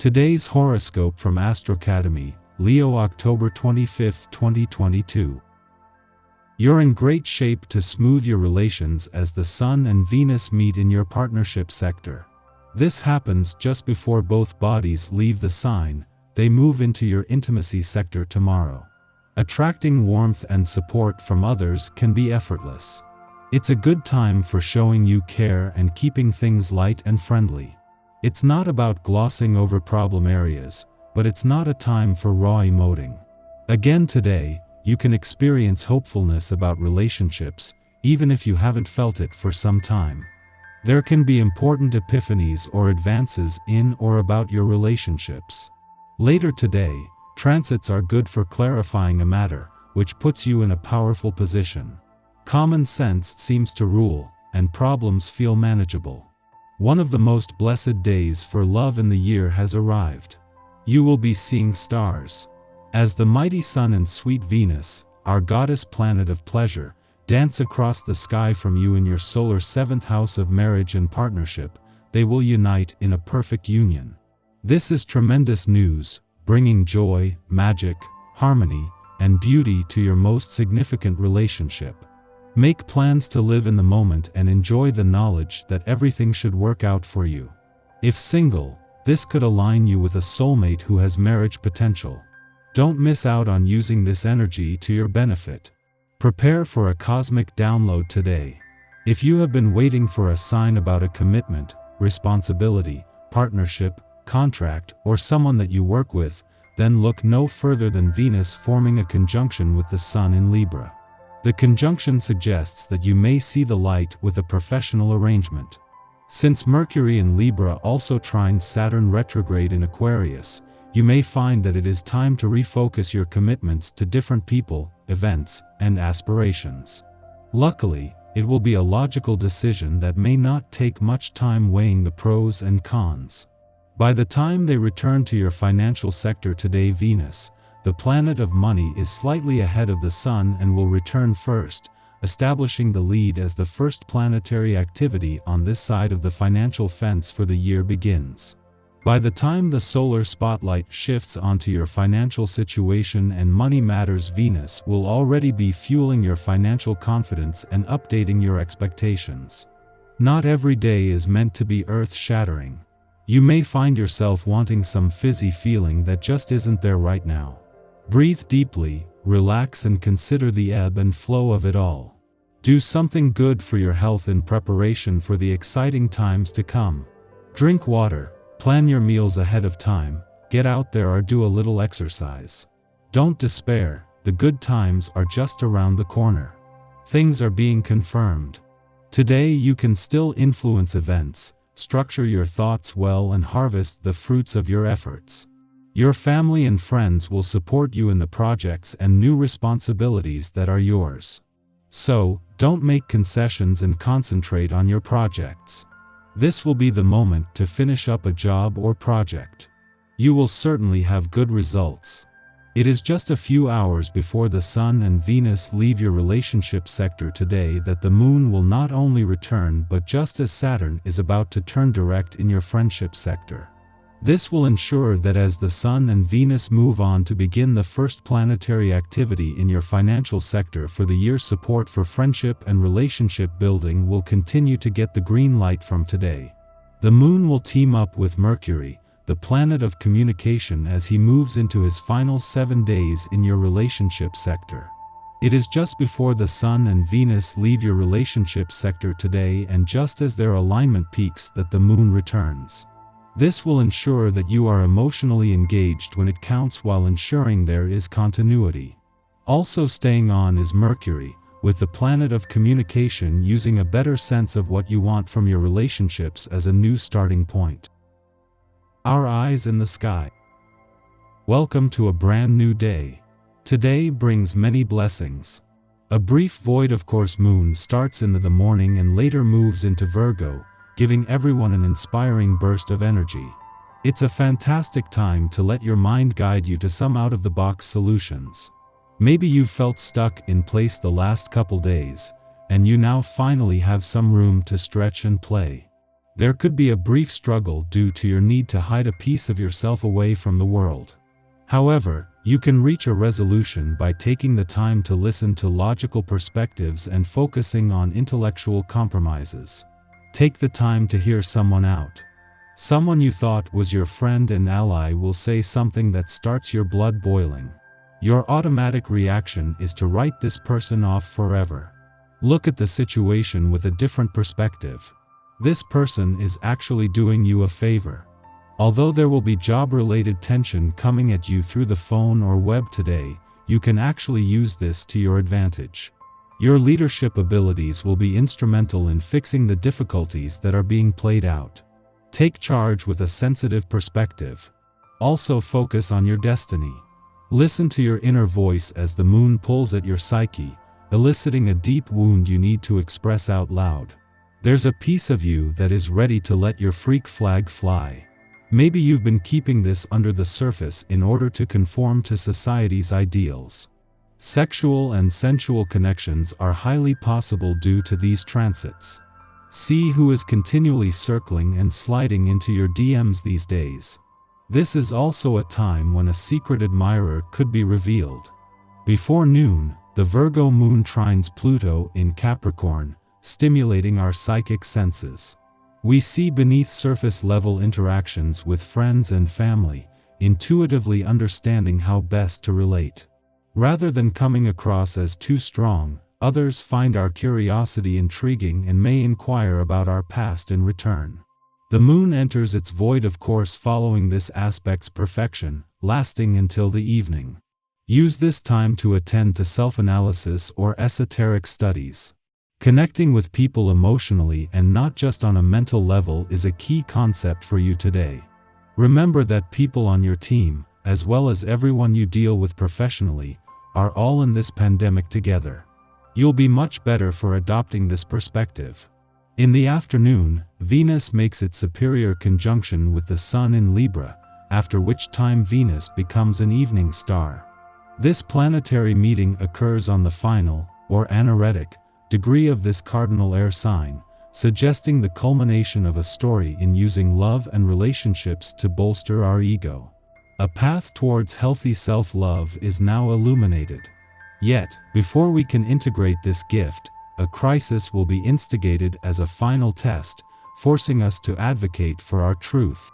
Today's horoscope from Astrocademy, Leo, October 25, 2022. You're in great shape to smooth your relations as the Sun and Venus meet in your partnership sector. This happens just before both bodies leave the sign. They move into your intimacy sector tomorrow. Attracting warmth and support from others can be effortless. It's a good time for showing you care and keeping things light and friendly. It's not about glossing over problem areas, but it's not a time for raw emoting. Again today, you can experience hopefulness about relationships, even if you haven't felt it for some time. There can be important epiphanies or advances in or about your relationships. Later today, transits are good for clarifying a matter, which puts you in a powerful position. Common sense seems to rule, and problems feel manageable. One of the most blessed days for love in the year has arrived. You will be seeing stars. As the mighty Sun and sweet Venus, our goddess planet of pleasure, dance across the sky from you in your solar 7th house of marriage and partnership, they will unite in a perfect union. This is tremendous news, bringing joy, magic, harmony, and beauty to your most significant relationship. Make plans to live in the moment and enjoy the knowledge that everything should work out for you. If single, this could align you with a soulmate who has marriage potential. Don't miss out on using this energy to your benefit. Prepare for a cosmic download today. If you have been waiting for a sign about a commitment, responsibility, partnership, contract, or someone that you work with, then look no further than Venus forming a conjunction with the Sun in Libra. The conjunction suggests that you may see the light with a professional arrangement. Since Mercury in Libra also trines Saturn retrograde in Aquarius, you may find that it is time to refocus your commitments to different people, events, and aspirations. Luckily, it will be a logical decision that may not take much time weighing the pros and cons. By the time they return to your financial sector today, Venus, the planet of money, is slightly ahead of the Sun and will return first, establishing the lead as the first planetary activity on this side of the financial fence for the year begins. By the time the solar spotlight shifts onto your financial situation and money matters, Venus will already be fueling your financial confidence and updating your expectations. Not every day is meant to be earth-shattering. You may find yourself wanting some fizzy feeling that just isn't there right now. Breathe deeply, relax, and consider the ebb and flow of it all. Do something good for your health in preparation for the exciting times to come. Drink water, plan your meals ahead of time, get out there or do a little exercise. Don't despair, the good times are just around the corner. Things are being confirmed. Today you can still influence events, structure your thoughts well, and harvest the fruits of your efforts. Your family and friends will support you in the projects and new responsibilities that are yours. So, don't make concessions and concentrate on your projects. This will be the moment to finish up a job or project. You will certainly have good results. It is just a few hours before the Sun and Venus leave your relationship sector today that the Moon will not only return, but just as Saturn is about to turn direct in your friendship sector. This will ensure that as the Sun and Venus move on to begin the first planetary activity in your financial sector for the year, support for friendship and relationship building will continue to get the green light from today. The Moon will team up with Mercury, the planet of communication, as he moves into his final 7 days in your relationship sector. It is just before the Sun and Venus leave your relationship sector today, and just as their alignment peaks, that the Moon returns. This will ensure that you are emotionally engaged when it counts while ensuring there is continuity. Also staying on is Mercury, with the planet of communication, using a better sense of what you want from your relationships as a new starting point. Our eyes in the sky. Welcome to a brand new day. Today brings many blessings. A brief void of course moon starts in the morning and later moves into Virgo, giving everyone an inspiring burst of energy. It's a fantastic time to let your mind guide you to some out-of-the-box solutions. Maybe you've felt stuck in place the last couple days, and you now finally have some room to stretch and play. There could be a brief struggle due to your need to hide a piece of yourself away from the world. However, you can reach a resolution by taking the time to listen to logical perspectives and focusing on intellectual compromises. Take the time to hear someone out. Someone you thought was your friend and ally will say something that starts your blood boiling. Your automatic reaction is to write this person off forever. Look at the situation with a different perspective. This person is actually doing you a favor. Although there will be job-related tension coming at you through the phone or web today, you can actually use this to your advantage. Your leadership abilities will be instrumental in fixing the difficulties that are being played out. Take charge with a sensitive perspective. Also focus on your destiny. Listen to your inner voice as the moon pulls at your psyche, eliciting a deep wound you need to express out loud. There's a piece of you that is ready to let your freak flag fly. Maybe you've been keeping this under the surface in order to conform to society's ideals. Sexual and sensual connections are highly possible due to these transits. See who is continually circling and sliding into your DMs these days. This is also a time when a secret admirer could be revealed. Before noon, the Virgo moon trines Pluto in Capricorn, stimulating our psychic senses. We see beneath surface level interactions with friends and family, intuitively understanding how best to relate. Rather than coming across as too strong, others find our curiosity intriguing and may inquire about our past in return. The moon enters its void of course following this aspect's perfection, lasting until the evening. Use this time to attend to self-analysis or esoteric studies. Connecting with people emotionally and not just on a mental level is a key concept for you today. Remember that people on your team, as well as everyone you deal with professionally, are all in this pandemic together. You'll be much better for adopting this perspective. In the afternoon, Venus makes its superior conjunction with the Sun in Libra, after which time Venus becomes an evening star. This planetary meeting occurs on the final, or anaretic, degree of this cardinal air sign, suggesting the culmination of a story in using love and relationships to bolster our ego. A path towards healthy self-love is now illuminated. Yet, before we can integrate this gift, a crisis will be instigated as a final test, forcing us to advocate for our truth.